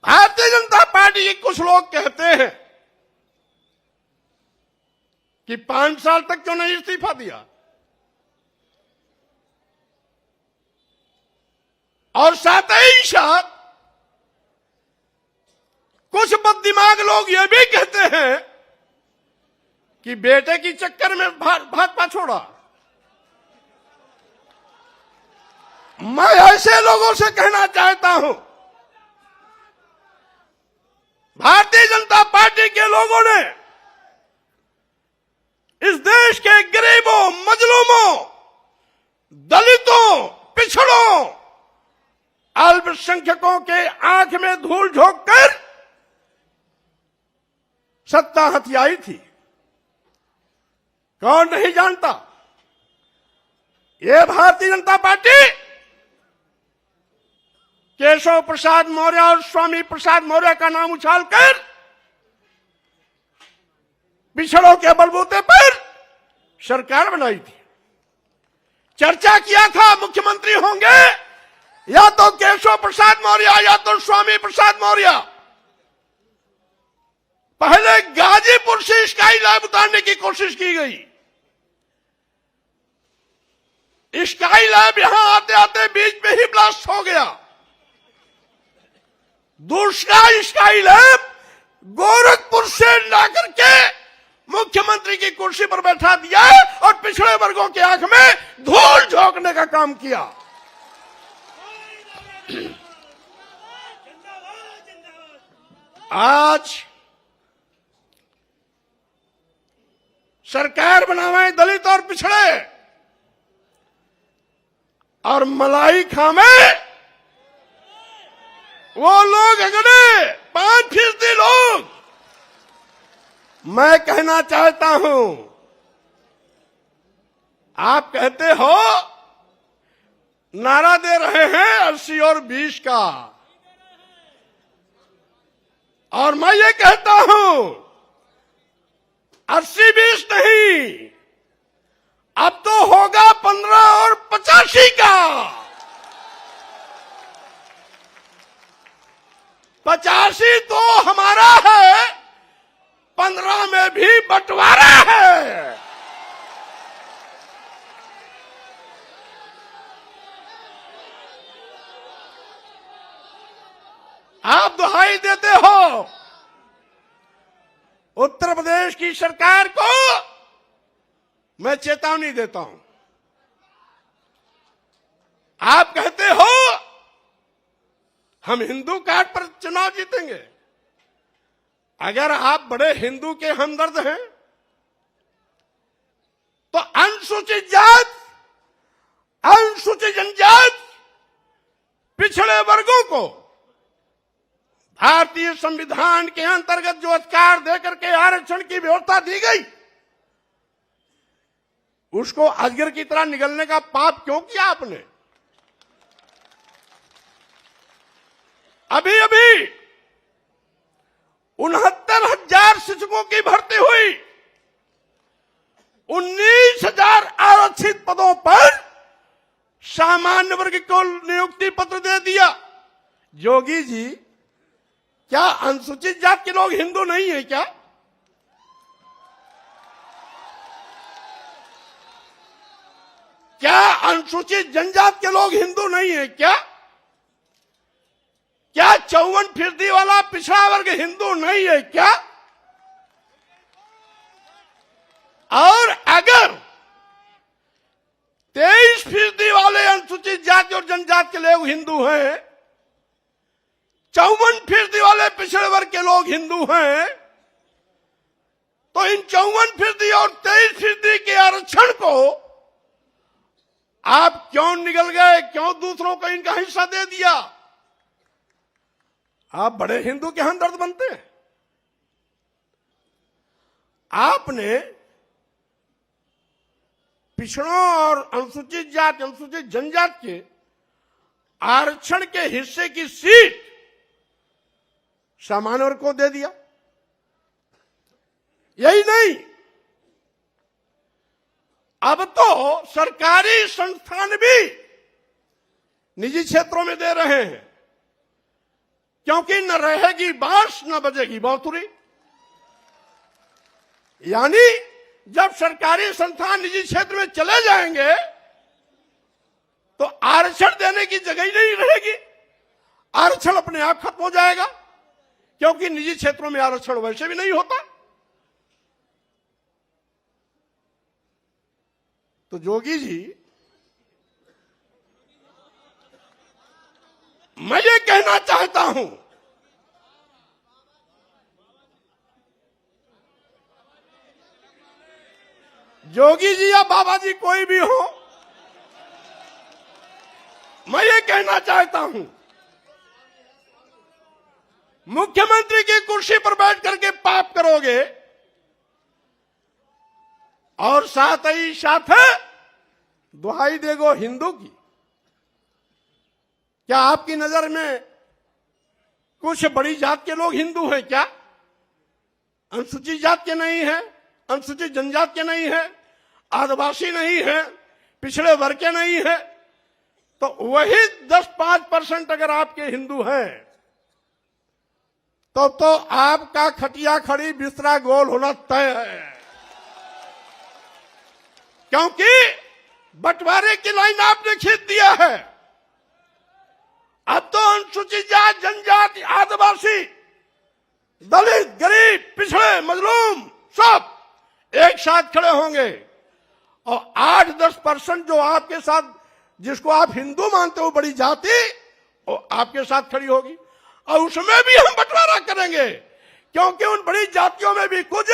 Bharatiya Janata party के कुछ लोग कहते हैं कि 5 साल तक क्यों नहीं इस्तीफा दिया, और साथ ही साथ कुछ बददिमाग लोग ये भी कहते हैं कि बेटे की चक्कर में भाजपा छोड़ा। मैं ऐसे लोगों से कहना चाहता हूं, भारतीय जनता पार्टी के लोगों ने इस देश के गरीबों, मजलूमों, दलितों, पिछड़ों, अल्पसंख्यकों के आंख में धूल झोंक कर सत्ता हथियाई थी। कौन नहीं जानता, ये भारतीय जनता पार्टी केशव प्रसाद मौर्य और स्वामी प्रसाद मौर्य का नाम उछालकर पिछड़ों के बलबूते पर सरकार बनाई थी। चर्चा किया था मुख्यमंत्री होंगे या तो केशव प्रसाद मौर्य या तो स्वामी प्रसाद मौर्य। पहले गाजीपुर से स्काई लैब उतारने की कोशिश की गई। स्काई लैब यहां आते आते बीच में ही ब्लास्ट हो गया। दूसरा स्काई लैब गोरखपुर से लाकर के मुख्यमंत्री की कुर्सी पर बैठा दिया और पिछड़े वर्गों की आंख में धूल झोंकने का काम किया। आज सरकार बनावे दलित और पिछड़े, और मलाई खामे वो लोग अगड़े 5% लोग। मैं कहना चाहता हूं, आप कहते हो नारा दे रहे हैं 80 और 20 का, और मैं ये कहता हूं 80-20 नहीं, अब तो होगा 15 और 85 का। 85 तो हमारा है, 15 में भी बंटवारा है। आप दुहाई देते हो उत्तर प्रदेश की सरकार को, मैं चेतावनी देता हूं। आप कहते हो हम हिंदू कार्ड पर चुनाव जीतेंगे। अगर आप बड़े हिंदू के हमदर्द हैं तो अनुसूचित जात, अनुसूचित जनजाति, पिछड़े वर्गों को भारतीय संविधान के अंतर्गत जो अधिकार देकर के आरक्षण की व्यवस्था दी गई, उसको अजगर की तरह निगलने का पाप क्यों किया आपने? अभी अभी 69,000 शिक्षकों की भर्ती हुई, 19,000 आरक्षित पदों पर सामान्य वर्ग को नियुक्ति पत्र दे दिया। योगी जी, क्या अनुसूचित जाति के लोग हिंदू नहीं है क्या? क्या अनुसूचित जनजाति के लोग हिंदू नहीं है क्या? क्या 54% वाला पिछड़ा वर्ग हिंदू नहीं है क्या? और अगर 23% वाले अनुसूचित जाति और जनजाति के लोग हिंदू हैं, 54% वाले पिछड़े वर्ग के लोग हिंदू हैं, तो इन 54% और 23% के आरक्षण को आप क्यों निगल गए? क्यों दूसरों को इनका हिस्सा दे दिया? आप बड़े हिंदू के हमदर्द बनते हैं। आपने पिछड़ों और अनुसूचित जाति, अनुसूचित जनजाति के आरक्षण के हिस्से की सीट सामान्य वर्ग को दे दिया। यही नहीं, अब तो सरकारी संस्थान भी निजी क्षेत्रों में दे रहे हैं। क्योंकि न रहेगी बांस न बजेगी बांसुरी। यानी जब सरकारी संस्थान निजी क्षेत्र में चले जाएंगे तो आरक्षण देने की जगह ही नहीं रहेगी, आरक्षण अपने आप खत्म हो जाएगा, क्योंकि निजी क्षेत्रों में आरक्षण वैसे भी नहीं होता। तो जोगी जी, मैं ये कहना चाहता हूं, जोगी जी या बाबा जी कोई भी हो, मैं ये कहना चाहता हूं, मुख्यमंत्री की कुर्सी पर बैठ करके पाप करोगे और साथ ही साथ दुहाई देगो हिंदू की। क्या आपकी नजर में कुछ बड़ी जात के लोग हिंदू हैं क्या? अनुसूचित जात के नहीं है, अनुसूचित जनजात के नहीं है, आदिवासी नहीं है, पिछड़े वर्ग के नहीं है। तो वही 10-5% अगर आपके हिंदू हैं तो आपका खटिया खड़ी बिस्तरा गोल होना तय है, क्योंकि बंटवारे की लाइन आपने खींच दिया है। अब तो अनुसूचित जात, जनजाति, आदिवासी, दलित, गरीब, पिछड़े, मजलूम सब एक साथ खड़े होंगे और 8-10% जो आपके साथ, जिसको आप हिंदू मानते हो बड़ी जाति, वो आपके साथ खड़ी होगी और उसमें भी हम बंटवारा करेंगे, क्योंकि उन बड़ी जातियों में भी कुछ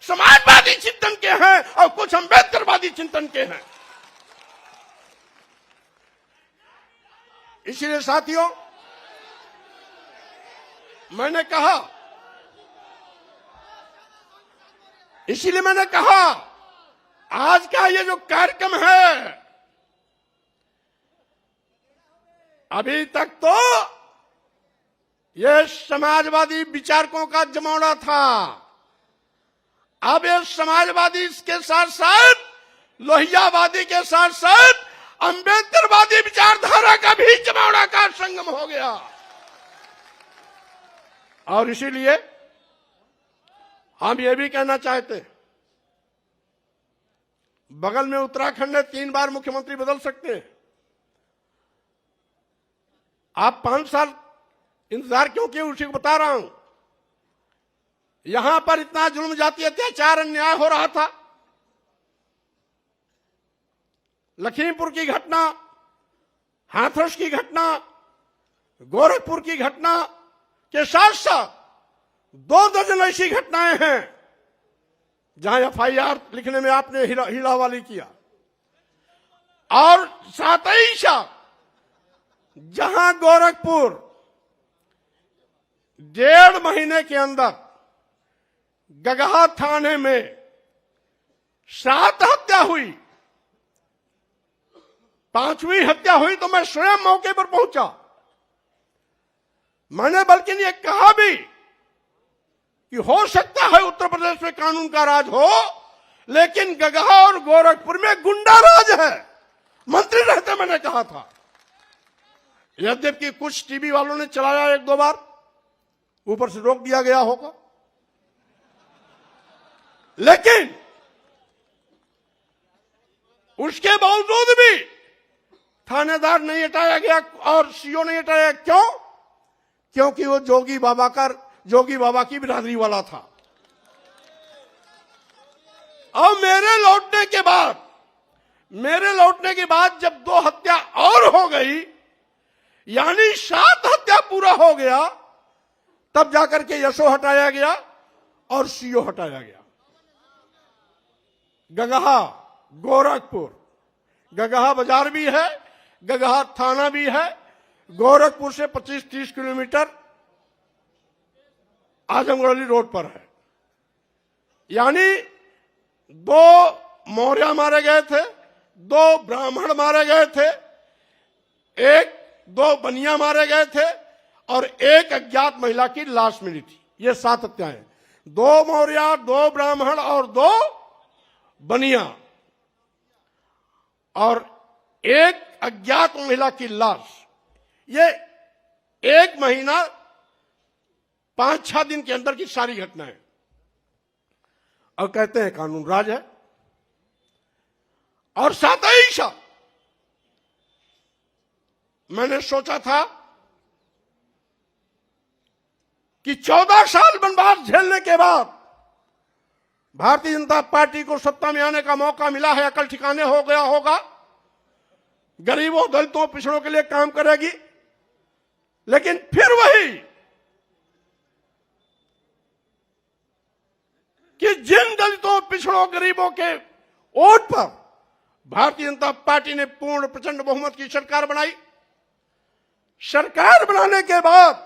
समाजवादी चिंतन के हैं और कुछ अम्बेडकरवादी चिंतन के हैं। इसीलिए साथियों, मैंने कहा आज का ये जो कार्यक्रम है, अभी तक तो ये समाजवादी विचारकों का जमावड़ा था, अब ये समाजवादी इसके साथ साथ लोहियावादी के साथ साथ अम्बेडकरवादी विचारधारा का भी जमावड़ा का संगम हो गया। और इसीलिए हम ये भी कहना चाहते हैं, बगल में उत्तराखंड है, 3 बार मुख्यमंत्री बदल सकते हैं। आप 5 साल इंतजार क्यों किए, उसी को बता रहा हूं। यहां पर इतना जुल्म, जाति, अत्याचार, अन्याय हो रहा था। लखीमपुर की घटना, हाथरस की घटना, गोरखपुर की घटना के साथ साथ 2 दर्जन ऐसी घटनाएं हैं जहां एफआईआर लिखने में आपने हीलावाली किया, और साथ ही साथ जहां गोरखपुर 1.5 महीने के अंदर गगहा थाने में 7 हत्या हुई, 5वीं हत्या हुई तो मैं स्वयं मौके पर पहुंचा। मैंने बल्कि ये कहा भी कि हो सकता है उत्तर प्रदेश में कानून का राज हो, लेकिन गगहा और गोरखपुर में गुंडा राज है। मंत्री रहते मैंने कहा था, यद्यपि कुछ टीवी वालों ने चलाया 1-2 बार, ऊपर से रोक दिया गया होगा, लेकिन उसके बावजूद भी थानेदार नहीं हटाया गया और सीओ नहीं हटाया। क्यों? क्योंकि वो जोगी बाबा की बिरादरी वाला था। और मेरे लौटने के बाद जब 2 हत्या और हो गई, यानी 7 हत्या पूरा हो गया, तब जाकर के यशो हटाया गया और सीओ हटाया गया। गगहा, गोरखपुर, गगहा बाजार भी है, गगहा थाना भी है, गोरखपुर से 25-30 किलोमीटर आजमगढ़ रोड पर है। यानी 2 मौर्य मारे गए थे, 2 ब्राह्मण मारे गए थे, 2 बनिया मारे गए थे और 1 अज्ञात महिला की लाश मिली थी। ये 7 हत्याएं, 2 मौर्य, 2 ब्राह्मण और 2 बनिया, और 1 अज्ञात महिला की लाश। ये 1 महीना 5-6 दिन के अंदर की सारी घटनाएं, और कहते हैं कानून राज है। और साथ ही साथ मैंने सोचा था कि 14 साल वनवास झेलने के बाद भारतीय जनता पार्टी को सत्ता में आने का मौका मिला है, अकल ठिकाने हो गया होगा, गरीबों दलितों पिछड़ों के लिए काम करेगी। लेकिन फिर वही कि जिन दलितों पिछड़ों गरीबों के वोट पर भारतीय जनता पार्टी ने पूर्ण प्रचंड बहुमत की सरकार बनाई। सरकार बनाने के बाद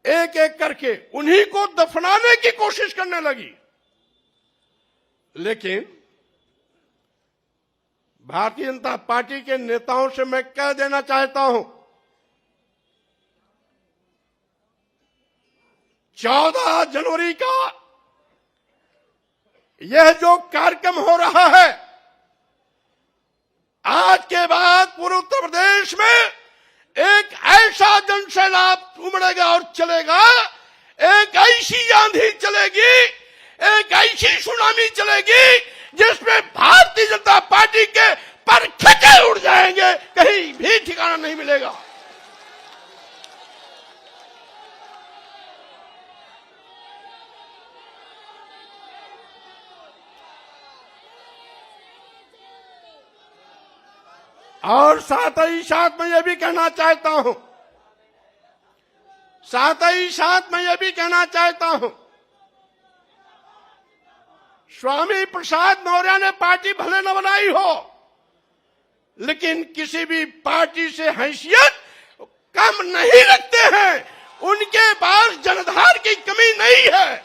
एक एक करके उन्हीं को दफनाने की कोशिश करने लगी। लेकिन भारतीय जनता पार्टी के नेताओं से मैं कह देना चाहता हूं, 14 जनवरी का यह जो कार्यक्रम हो रहा है, आज के बाद पूरे उत्तर प्रदेश में एक ऐसा जनसैलाब उमड़ेगा और चलेगा, एक ऐसी आंधी चलेगी, एक ऐसी सुनामी चलेगी जिसमें भारतीय जनता पार्टी के पर खचे उड़ जाएंगे, कहीं भी ठिकाना नहीं मिलेगा। और साथ ही साथ मैं ये भी कहना चाहता हूं, स्वामी प्रसाद मौर्य ने पार्टी भले न बनाई हो, लेकिन किसी भी पार्टी से हैसियत कम नहीं रखते हैं, उनके पास जनधार की कमी नहीं है।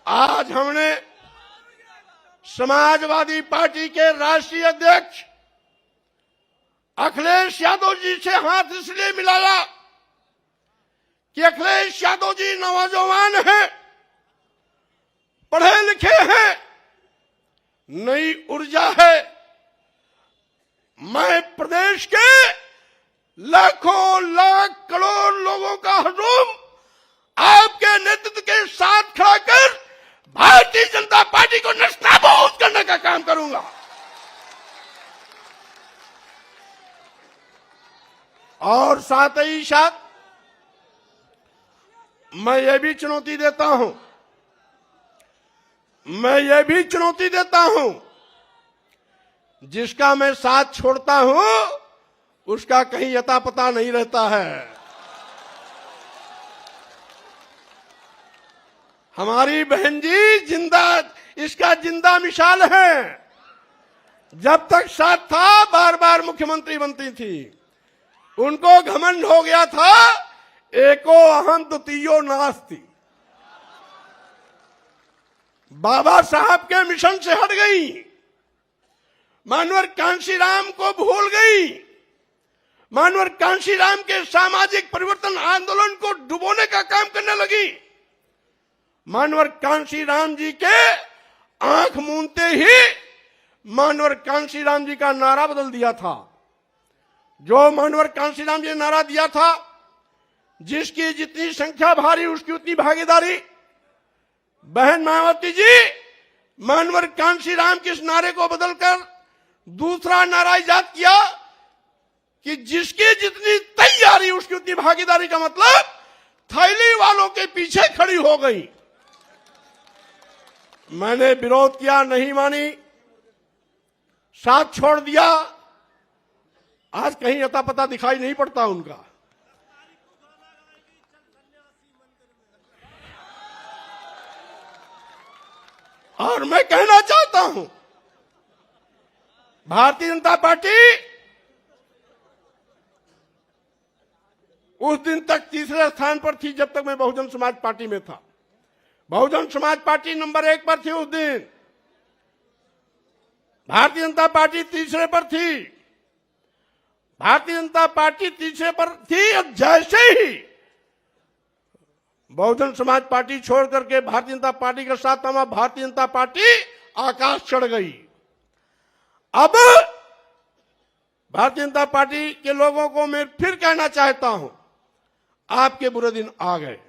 आज हमने समाजवादी पार्टी के राष्ट्रीय अध्यक्ष अखिलेश यादव जी से हाथ इसलिए मिलाया कि अखिलेश यादव जी नौजवान हैं, पढ़े लिखे हैं, नई ऊर्जा है। मैं प्रदेश के लाखों लाख करोड़ लोगों का हुजूम आपके नेतृत्व के साथ खड़ा कर भारतीय जनता पार्टी को नस्ताबूद करने का काम करूंगा। और साथ ही साथ मैं ये भी चुनौती देता हूं, जिसका मैं साथ छोड़ता हूं उसका कहीं अता पता नहीं रहता है। हमारी बहन जी इसका जिंदा मिसाल है। जब तक साथ था बार बार मुख्यमंत्री बनती थी, उनको घमंड हो गया था, एको अहम द्वितीयो नास्ति। बाबा साहब के मिशन से हट गई, मानवर कांशीराम को भूल गई, मानवर कांशीराम के सामाजिक परिवर्तन आंदोलन को डुबोने का काम करने लगी। मानवर कांशीराम जी के आंख मूंदते ही मानवर कांशीराम जी का नारा बदल दिया था। जो मानवर कांशीराम जी ने नारा दिया था, जिसकी जितनी संख्या भारी उसकी उतनी भागीदारी। बहन मायावती जी मानवर कांशीराम के इस नारे को बदलकर दूसरा नारा इजाद किया कि जिसकी जितनी तैयारी उसकी उतनी भागीदारी, का मतलब थैली वालों के पीछे खड़ी हो गई। मैंने विरोध किया, नहीं मानी, साथ छोड़ दिया। आज कहीं अता पता दिखाई नहीं पड़ता उनका। और मैं कहना चाहता हूं, भारतीय जनता पार्टी उस दिन तक तीसरे स्थान पर थी जब तक मैं बहुजन समाज पार्टी में था। बहुजन समाज पार्टी नंबर 1 पर थी उस दिन, भारतीय जनता पार्टी तीसरे पर थी। भारतीय जनता पार्टी तीसरे पर थी, और जैसे ही बहुजन समाज पार्टी छोड़ करके भारतीय जनता पार्टी के साथ हमारा भारतीय जनता पार्टी आकाश चढ़ गई। अब भारतीय जनता पार्टी के लोगों को मैं फिर कहना चाहता हूं, आपके बुरे दिन आ गए।